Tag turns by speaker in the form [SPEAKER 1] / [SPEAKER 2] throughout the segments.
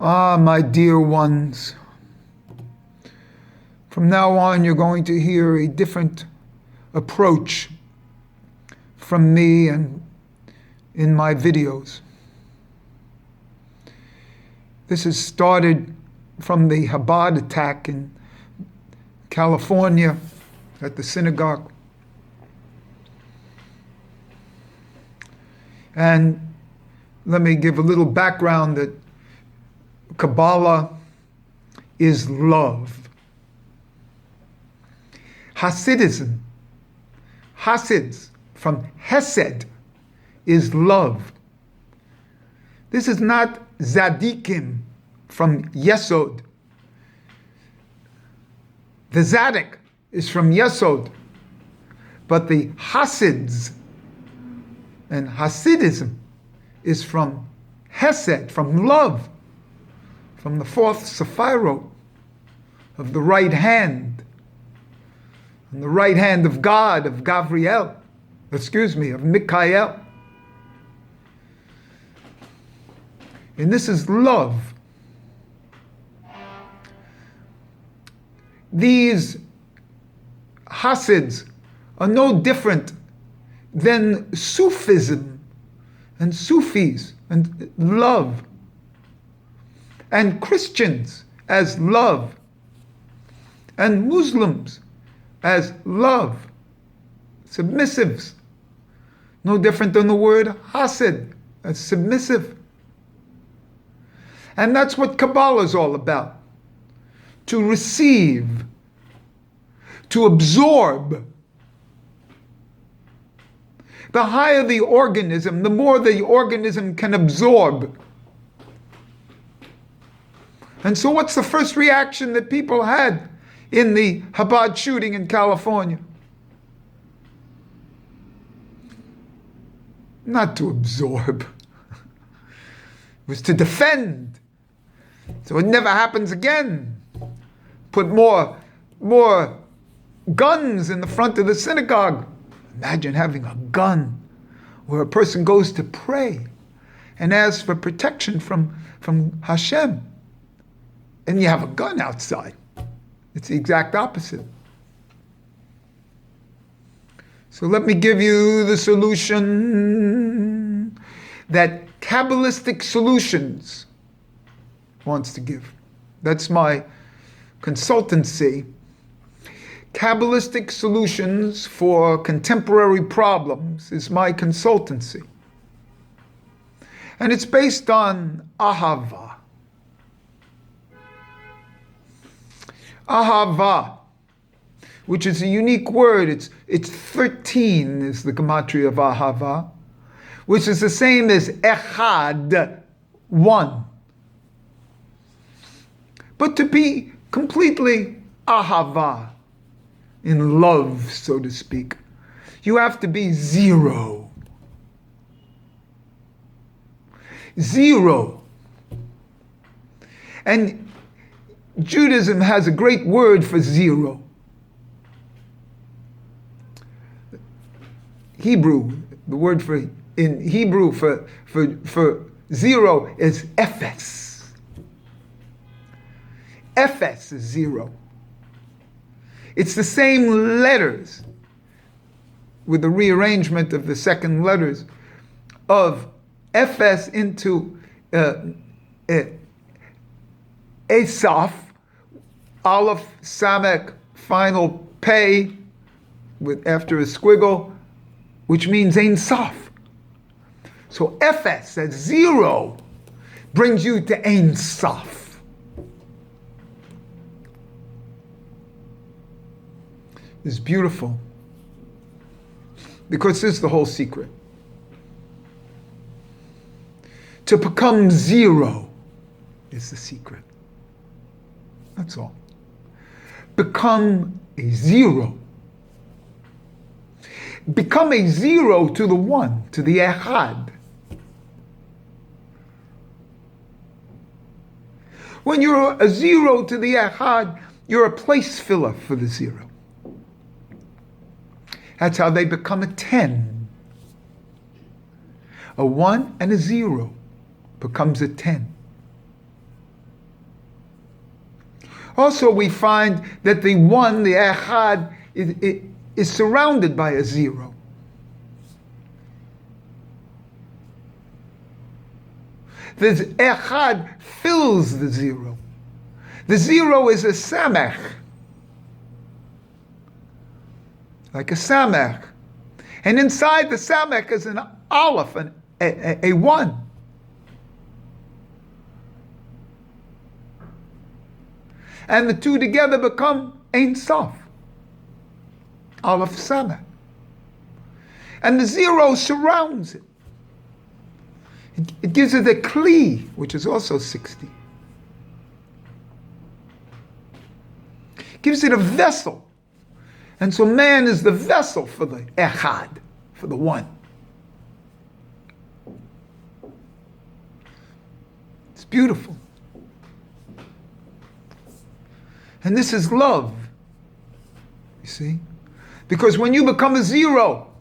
[SPEAKER 1] Ah, my dear ones, from now on you're going to hear a different approach from me and in my videos. This has started from the Chabad attack in California at the synagogue. And let me give a little background that Kabbalah is love. Hasidism, Hasids from Hesed, is love. This is not Zadikim from Yesod. The Zadik is from Yesod, but the Hasids and Hasidism is from Hesed, from love, from the fourth Sephirot of the right hand, and the right hand of God, of Gavriel, of Mikael. And this is love. These Hasids are no different than Sufism and Sufis and love, and Christians as love, and Muslims as love, submissives, no different than the word Hasid, as submissive. And that's what Kabbalah is all about. To receive, to absorb. The higher the organism, the more the organism can absorb. And so what's the first reaction that people had in the Chabad shooting in California? Not to absorb. It was to defend. So it never happens again. Put more guns in the front of the synagogue. Imagine having a gun where a person goes to pray and asks for protection from Hashem. And you have a gun outside. It's the exact opposite. So let me give you the solution that Kabbalistic Solutions wants to give. That's my consultancy. Kabbalistic Solutions for Contemporary Problems is my consultancy. And it's based on Ahava. Ahava, which is a unique word. It's 13 is the gematria of Ahava, which is the same as Echad, one. But to be completely Ahava, in love, so to speak, you have to be zero. Zero. And Judaism has a great word for zero. Hebrew, the word in Hebrew for zero is ephes. Ephes is zero. It's the same letters with the rearrangement of the second letters of ephes into Asaph, Aleph, Samek, final pay with after a squiggle, which means Ein Sof. So Ephes, that's zero, brings you to Ein Sof. It's beautiful. Because this is the whole secret. To become zero is the secret. That's all. Become a zero. Become a zero to the one, to the Echad. When you're a zero to the Echad, you're a place filler for the zero. That's how they become a 10. A 1 and a 0 becomes a 10. Also, we find that the one, the echad, is surrounded by a zero. The echad fills the zero. The zero is a samech, like a samech. And inside the samech is an aleph, a one. And the two together become Ein Sof, aleph samech. And the zero surrounds it. It gives it a kli, which is also 60. Gives it a vessel. And so man is the vessel for the echad, for the one. It's beautiful. And this is love, you see? Because when you become a zero,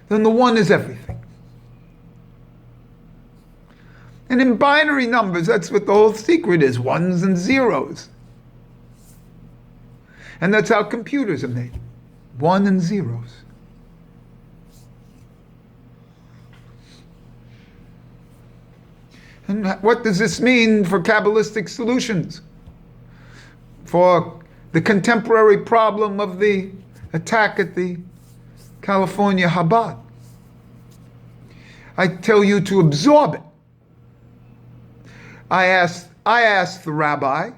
[SPEAKER 1] then the one is everything. And in binary numbers, that's what the whole secret is, ones and zeros. And that's how computers are made, 1 and zeros. And what does this mean for Kabbalistic solutions? For the contemporary problem of the attack at the California Chabad? I tell you to absorb it. I asked the rabbi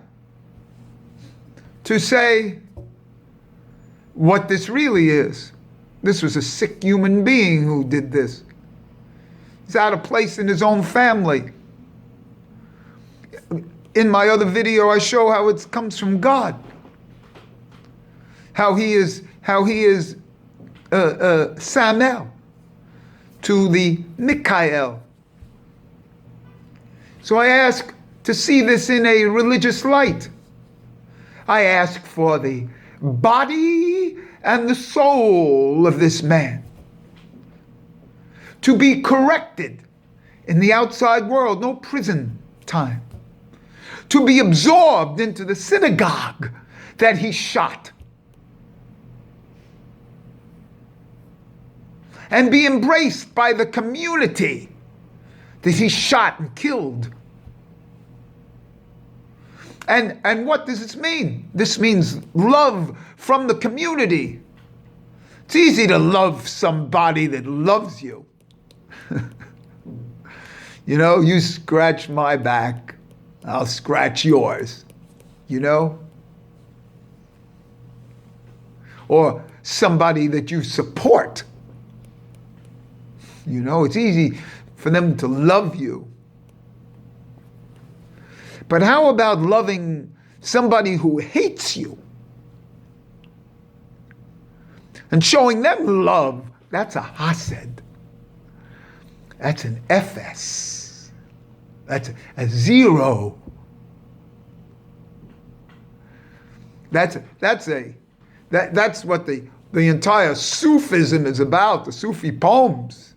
[SPEAKER 1] to say what this really is. This was a sick human being who did this. He's out of place in his own family. In my other video, I show how it comes from God. How he is Samel to the Mikael. So I ask to see this in a religious light. I ask for the body and the soul of this man to be corrected in the outside world, no prison time, to be absorbed into the synagogue that he shot, and be embraced by the community that he shot and killed. And what does this mean? This means love from the community. It's easy to love somebody that loves you. You know, you scratch my back, I'll scratch yours, you know? Or somebody that you support. You know, it's easy for them to love you. But how about loving somebody who hates you? And showing them love, that's a hased. That's an FS. That's a zero. That's what the entire Sufism is about, the Sufi poems.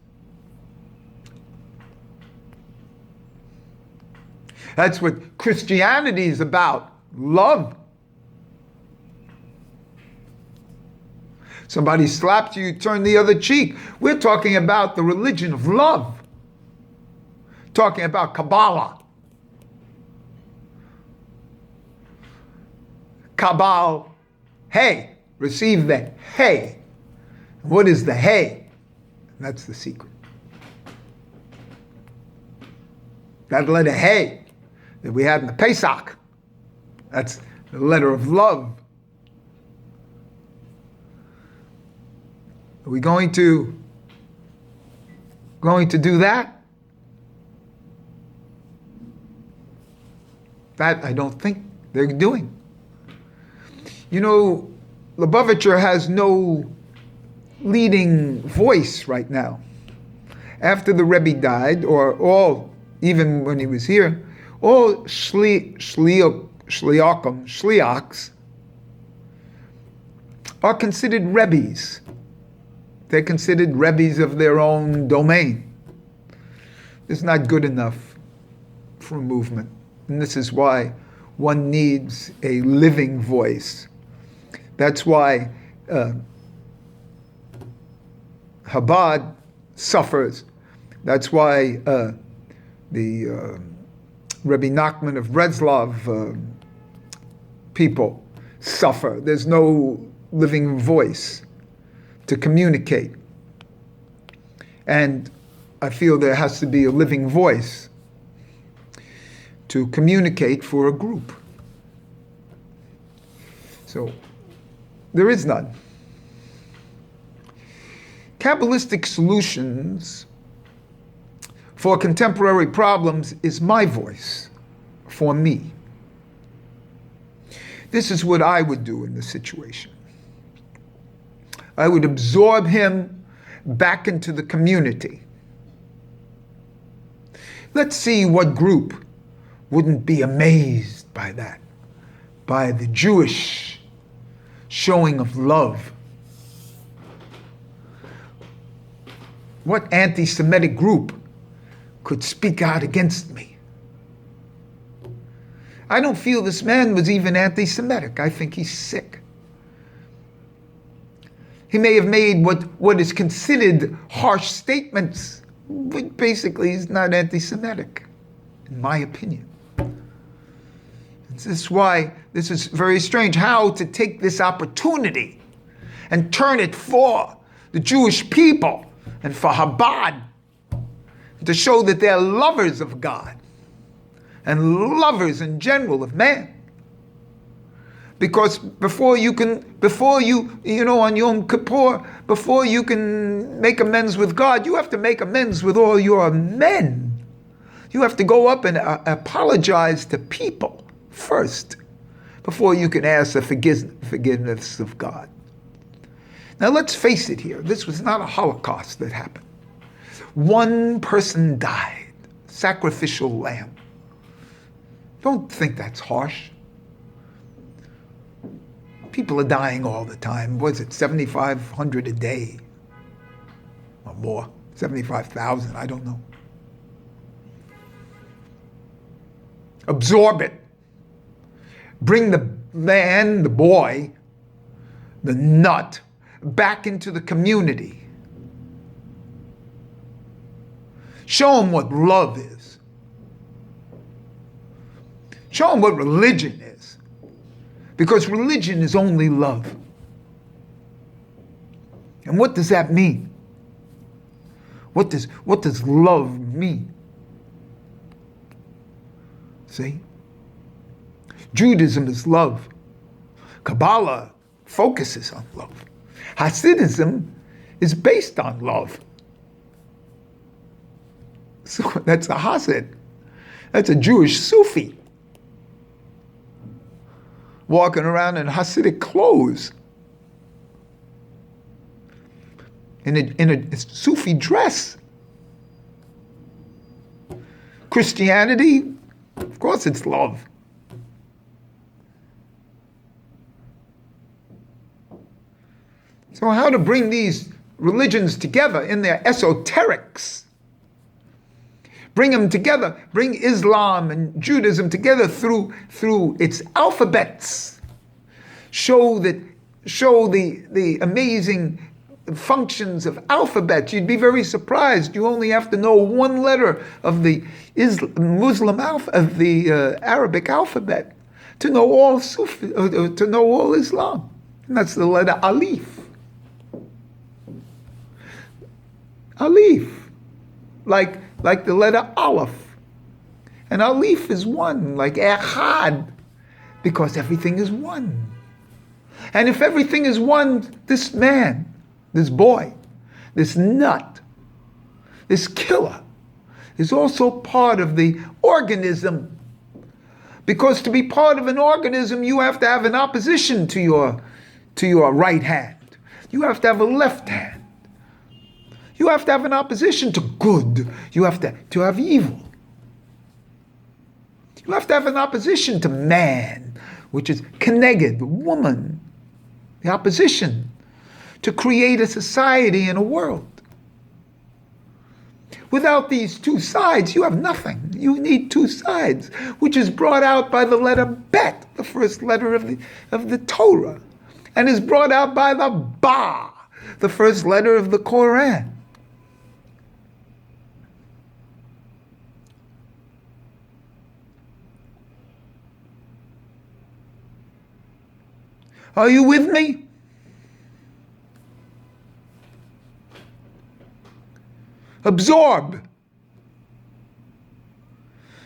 [SPEAKER 1] That's what Christianity is about, love. Somebody slaps you, you turn the other cheek. We're talking about the religion of love. Talking about Kabbalah. Kabbal, hey, receive the hey. What is the hey? That's the secret. That letter hey that we had in the Pesach, that's the letter of love. Are we going to do that? That I don't think they're doing. You know, Lubavitcher has no leading voice right now. After the Rebbe died, or all, even when he was here, all shliachs are considered rebbes. They're considered rebbes of their own domain. It's not good enough for a movement. And this is why one needs a living voice. That's why Chabad suffers. That's why the Rebbe Nachman of Breslov people suffer. There's no living voice to communicate. And I feel there has to be a living voice to communicate for a group. So there is none. Kabbalistic solutions for contemporary problems is my voice, for me. This is what I would do in this situation. I would absorb him back into the community. Let's see what group wouldn't be amazed by that, by the Jewish showing of love. What anti-Semitic group could speak out against me? I don't feel this man was even anti-Semitic. I think he's sick. He may have made what is considered harsh statements, but basically he's not anti-Semitic, in my opinion. This is why this is very strange, how to take this opportunity and turn it for the Jewish people and for Chabad, to show that they're lovers of God and lovers in general of man. Because before you on Yom Kippur, before you can make amends with God, you have to make amends with all your men. You have to go up and apologize to people first before you can ask the forgiveness of God. Now let's face it here, this was not a Holocaust that happened. One person died, sacrificial lamb. Don't think that's harsh. People are dying all the time. Was it 7,500 a day? Or more? 75,000, I don't know. Absorb it. Bring the man, the boy, the nut, back into the community. Show him what love is. Show him what religion is. Because religion is only love. And what does that mean? What does love mean? See? Judaism is love. Kabbalah focuses on love. Hasidism is based on love. So that's a Hasid. That's a Jewish Sufi walking around in Hasidic clothes, in a Sufi dress. Christianity, of course it's love. So how to bring these religions together in their esoterics? Bring them together, bring Islam and Judaism together through its alphabets. Show the amazing functions of alphabets. You'd be very surprised. You only have to know one letter of the Arabic alphabet to know all to know all Islam. And that's the letter Alif. Alif, like the letter Aleph. And Alif is one, like Echad, because everything is one. And if everything is one, this man, this boy, this nut, this killer, is also part of the organism. Because to be part of an organism, you have to have an opposition to your right hand. You have to have a left hand. You have to have an opposition to good. You have to have evil. You have to have an opposition to man, which is keneged, woman. The opposition to create a society and a world. Without these two sides, you have nothing. You need two sides, which is brought out by the letter Bet, the first letter of the Torah, and is brought out by the Ba, the first letter of the Quran. Are you with me? Absorb.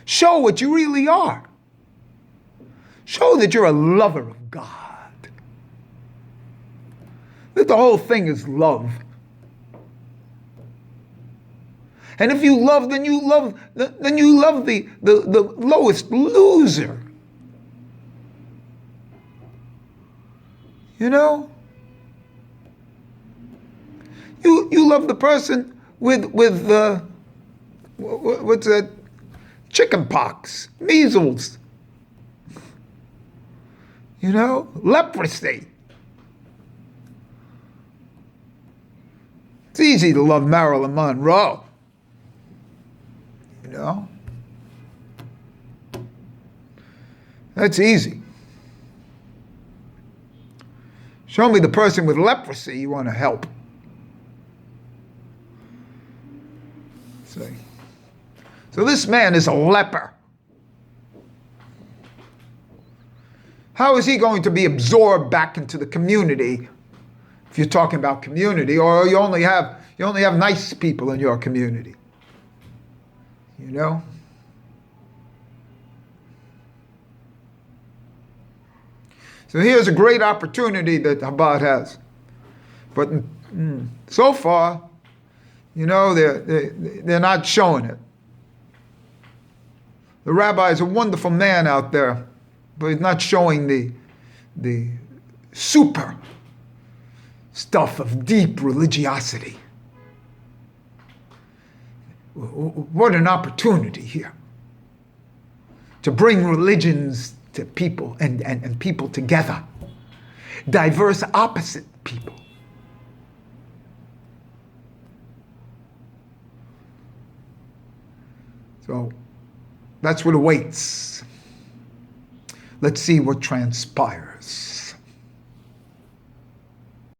[SPEAKER 1] Show what you really are. Show that you're a lover of God. That the whole thing is love. And if you love, then you love the lowest loser. You know? You love the person with what's that? Chicken pox, measles, you know, leprosy. It's easy to love Marilyn Monroe, you know. That's easy. Show me the person with leprosy you want to help. See. So this man is a leper. How is he going to be absorbed back into the community? If you're talking about community, or you only have nice people in your community, you know. So here's a great opportunity that Chabad has, but so far, you know, they're not showing it. The rabbi is a wonderful man out there, but he's not showing the super stuff of deep religiosity. What an opportunity here to bring religions to people and people together. Diverse, opposite people. So that's what awaits. Let's see what transpires.